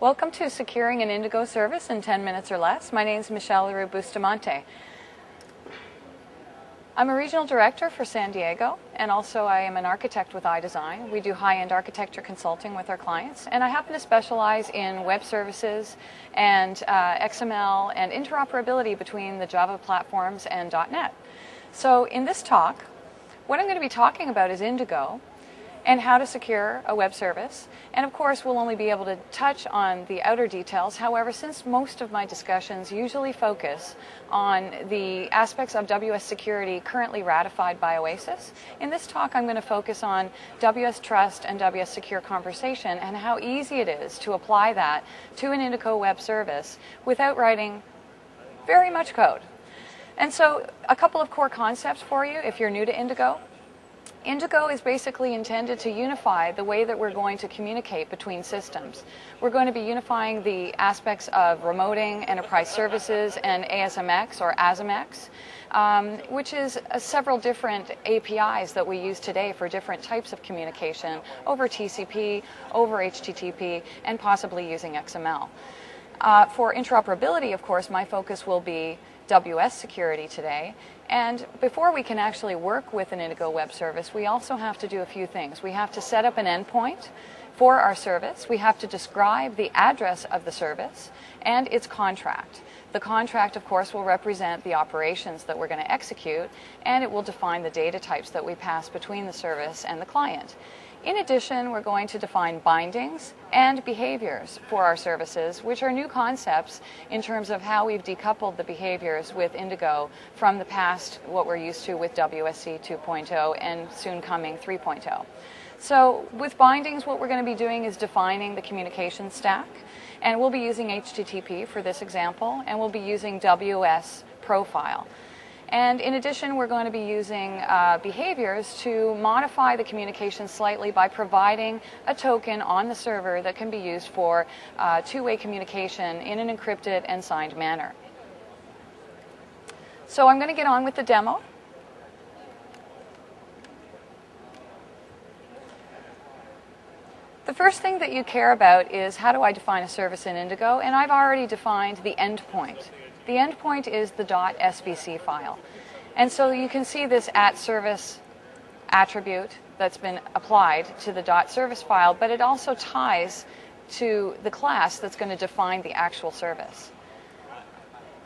Welcome to Securing an Indigo Service in 10 minutes or less. My name is Michele Leroux Bustamante. I'm a regional director for San Diego, and also I am an architect with iDesign. We do high-end architecture consulting with our clients, and I happen to specialize in web services and XML and interoperability between the Java platforms and .NET. So in this talk, what I'm going to be talking about is Indigo and how to secure a web service. And of course, we'll only be able to touch on the outer details. However, since most of my discussions usually focus on the aspects of WS security currently ratified by OASIS, in this talk I'm going to focus on WS Trust and WS Secure Conversation and how easy it is to apply that to an Indigo web service without writing very much code. And so a couple of core concepts for you if you're new to Indigo. Indigo is basically intended to unify the way that we're going to communicate between systems. We're going to be unifying the aspects of remoting, enterprise services, and ASMX or ASMX, which is several different APIs that we use today for different types of communication over TCP, over HTTP, and possibly using XML. For interoperability, of course, my focus will be WS security today. And before we can actually work with an Indigo web service, we also have to do a few things. We have to set up an endpoint for our service. We have to describe the address of the service and its contract. The contract, of course, will represent the operations that we're going to execute, and it will define the data types that we pass between the service and the client. In addition, we're going to define bindings and behaviors for our services, which are new concepts in terms of how we've decoupled the behaviors with Indigo from the past, what we're used to with WSC 2.0 and soon coming 3.0. So with bindings, what we're going to be doing is defining the communication stack, and we'll be using HTTP for this example, and we'll be using WS profile. And in addition, we're going to be using behaviors to modify the communication slightly by providing a token on the server that can be used for two-way communication in an encrypted and signed manner. So I'm going to get on with the demo. The first thing that you care about is how do I define a service in Indigo, and I've already defined the endpoint. The endpoint is the .svc file. And so you can see this @service attribute that's been applied to the .service file, but it also ties to the class that's going to define the actual service.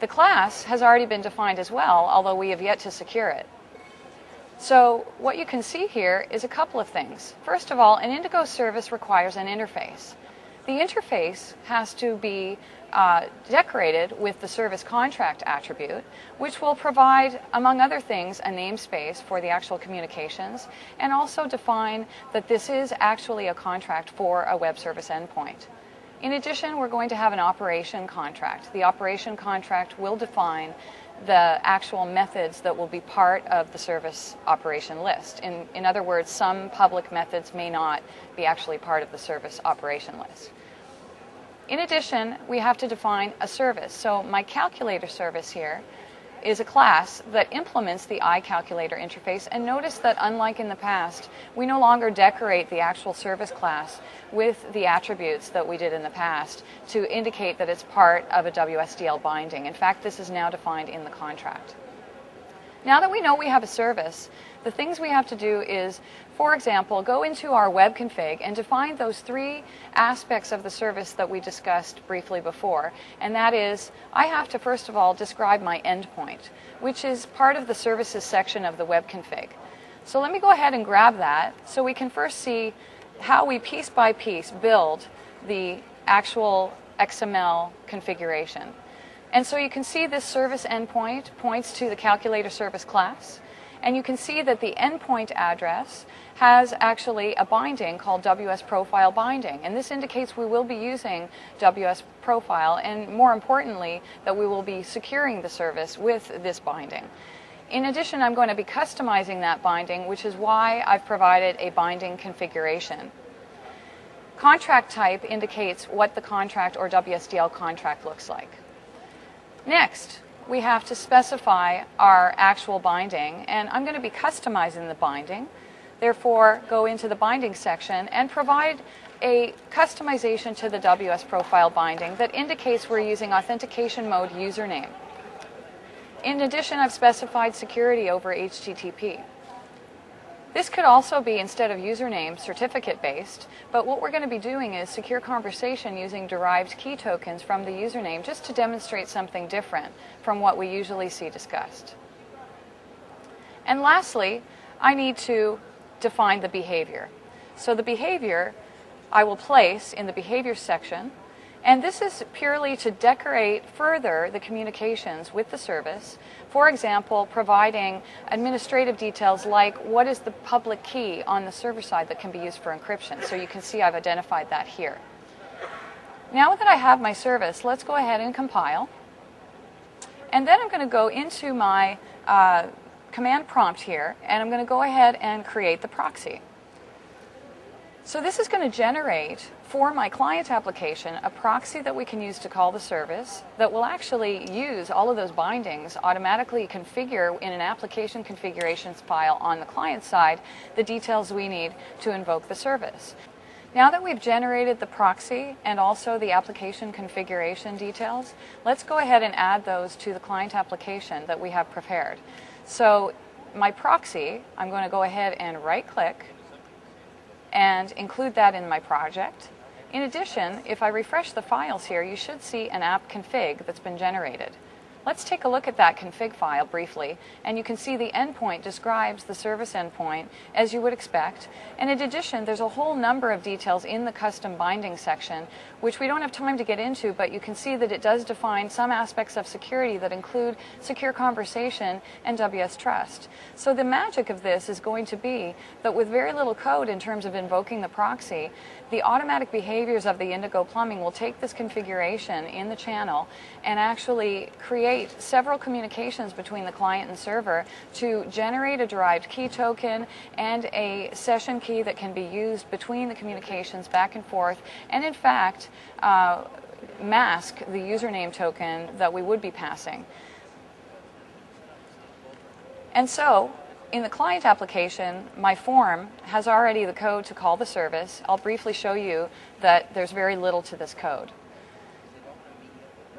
The class has already been defined as well, although we have yet to secure it. So what you can see here is a couple of things. First of all, an Indigo service requires an interface. The interface has to be decorated with the service contract attribute, which will provide, among other things, a namespace for the actual communications, and also define that this is actually a contract for a web service endpoint. In addition, we're going to have an operation contract. The operation contract will define the actual methods that will be part of the service operation list. In other words, some public methods may not be actually part of the service operation list. In addition, we have to define a service. So my calculator service here is a class that implements the iCalculator interface. And notice that unlike in the past, we no longer decorate the actual service class with the attributes that we did in the past to indicate that it's part of a WSDL binding. In fact, this is now defined in the contract. Now that we know we have a service, the things we have to do is, for example, go into our web config and define those three aspects of the service that we discussed briefly before. And that is, I have to first of all describe my endpoint, which is part of the services section of the web config. So let me go ahead and grab that so we can first see how we piece by piece build the actual XML configuration. And so you can see this service endpoint points to the calculator service class. And you can see that the endpoint address has actually a binding called WS profile binding. And this indicates we will be using WS profile, and more importantly, that we will be securing the service with this binding. In addition, I'm going to be customizing that binding, which is why I've provided a binding configuration. Contract type indicates what the contract or WSDL contract looks like. Next, we have to specify our actual binding, and I'm going to be customizing the binding therefore go into the binding section and provide a customization to the WS profile binding that indicates we're using authentication mode username. In addition, I've specified security over HTTP. This could also be, instead of username, certificate-based, but what we're going to be doing is secure conversation using derived key tokens from the username just to demonstrate something different from what we usually see discussed. And lastly, I need to define the behavior. So the behavior I will place in the behavior section, and this is purely to decorate further the communications with the service. For example, providing administrative details like what is the public key on the server side that can be used for encryption. So you can see I've identified that here. Now that I have my service, let's go ahead and compile. And then I'm going to go into my command prompt here, and I'm going to go ahead and create the proxy. So this is going to generate, for my client application, a proxy that we can use to call the service that will actually use all of those bindings, automatically configure in an application configurations file on the client side the details we need to invoke the service. Now that we've generated the proxy and also the application configuration details, let's go ahead and add those to the client application that we have prepared. So my proxy, I'm going to go ahead and right-click and include that in my project. In addition, if I refresh the files here, you should see an app config that's been generated. Let's take a look at that config file briefly, and you can see the endpoint describes the service endpoint as you would expect. And in addition, there's a whole number of details in the custom binding section, which we don't have time to get into, but you can see that it does define some aspects of security that include secure conversation and WS trust. So the magic of this is going to be that with very little code in terms of invoking the proxy, the automatic behaviors of the Indigo plumbing will take this configuration in the channel and actually create several communications between the client and server to generate a derived key token and a session key that can be used between the communications back and forth, and in fact mask the username token that we would be passing. And so in the client application, my form has already the code to call the service. I'll briefly show you that there's very little to this code.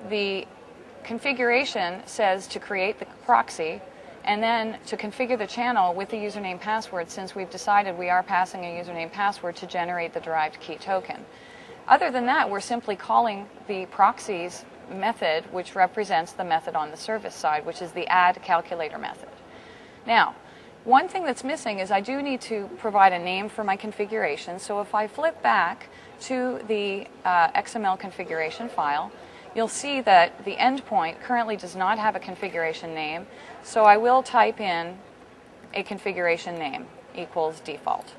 The configuration says to create the proxy and then to configure the channel with the username password, since we've decided we are passing a username password to generate the derived key token. Other than that, we're simply calling the proxies method, which represents the method on the service side, which is the add calculator method. Now, one thing that's missing is I do need to provide a name for my configuration. So if I flip back to the XML configuration file, you'll see that the endpoint currently does not have a configuration name. So I will type in a configuration name equals default.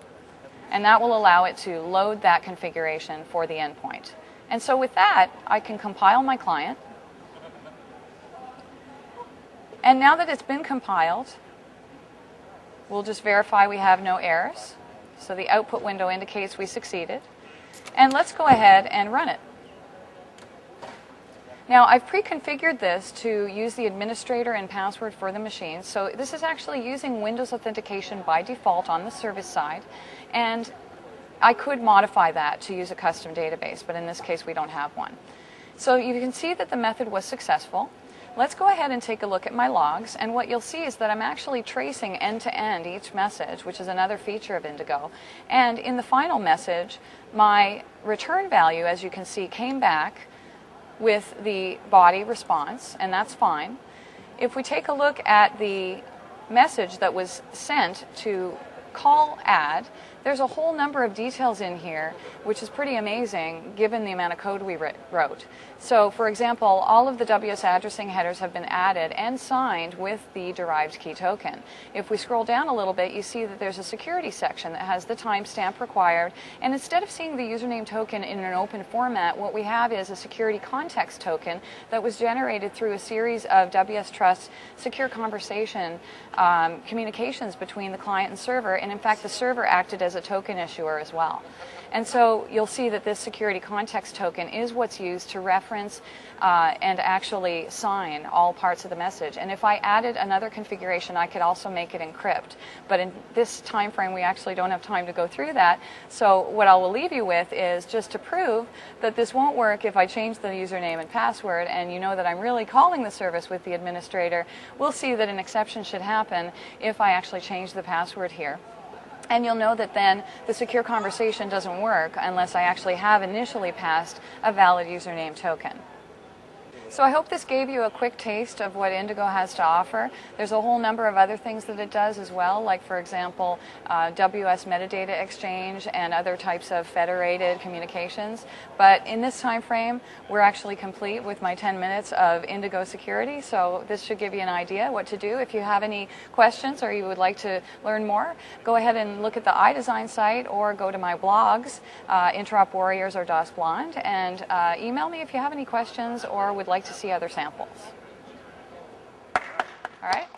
And that will allow it to load that configuration for the endpoint. And so with that, I can compile my client. And now that it's been compiled, we'll just verify we have no errors. So the output window indicates we succeeded. And let's go ahead and run it. Now, I've pre-configured this to use the administrator and password for the machine. So this is actually using Windows authentication by default on the service side. And I could modify that to use a custom database, but in this case we don't have one. So you can see that the method was successful. Let's go ahead and take a look at my logs, and what you'll see is that I'm actually tracing end-to-end each message, which is another feature of Indigo. And in the final message, my return value, as you can see, came back with the body response, and that's fine. If we take a look at the message that was sent to call add, there's a whole number of details in here, which is pretty amazing given the amount of code we wrote. So, for example, all of the WS addressing headers have been added and signed with the derived key token. If we scroll down a little bit, you see that there's a security section that has the timestamp required, and instead of seeing the username token in an open format, what we have is a security context token that was generated through a series of WS Trust secure conversation communications between the client and server, and in fact the server acted as a token issuer as well. And so you'll see that this security context token is what's used to reference and actually sign all parts of the message. And if I added another configuration, I could also make it encrypt. But in this time frame, we actually don't have time to go through that. So what I will leave you with is just to prove that this won't work if I change the username and password, and you know that I'm really calling the service with the administrator. We'll see that an exception should happen if I actually change the password here. And you'll know that then the secure conversation doesn't work unless I actually have initially passed a valid username token. So I hope this gave you a quick taste of what Indigo has to offer. There's a whole number of other things that it does as well, like for example, WS metadata exchange and other types of federated communications. But in this time frame, we're actually complete with my 10 minutes of Indigo security, so this should give you an idea what to do. If you have any questions or you would like to learn more, go ahead and look at the iDesign site or go to my blogs, Interop Warriors or Das Blonde, and email me if you have any questions or would like to see other samples. All right.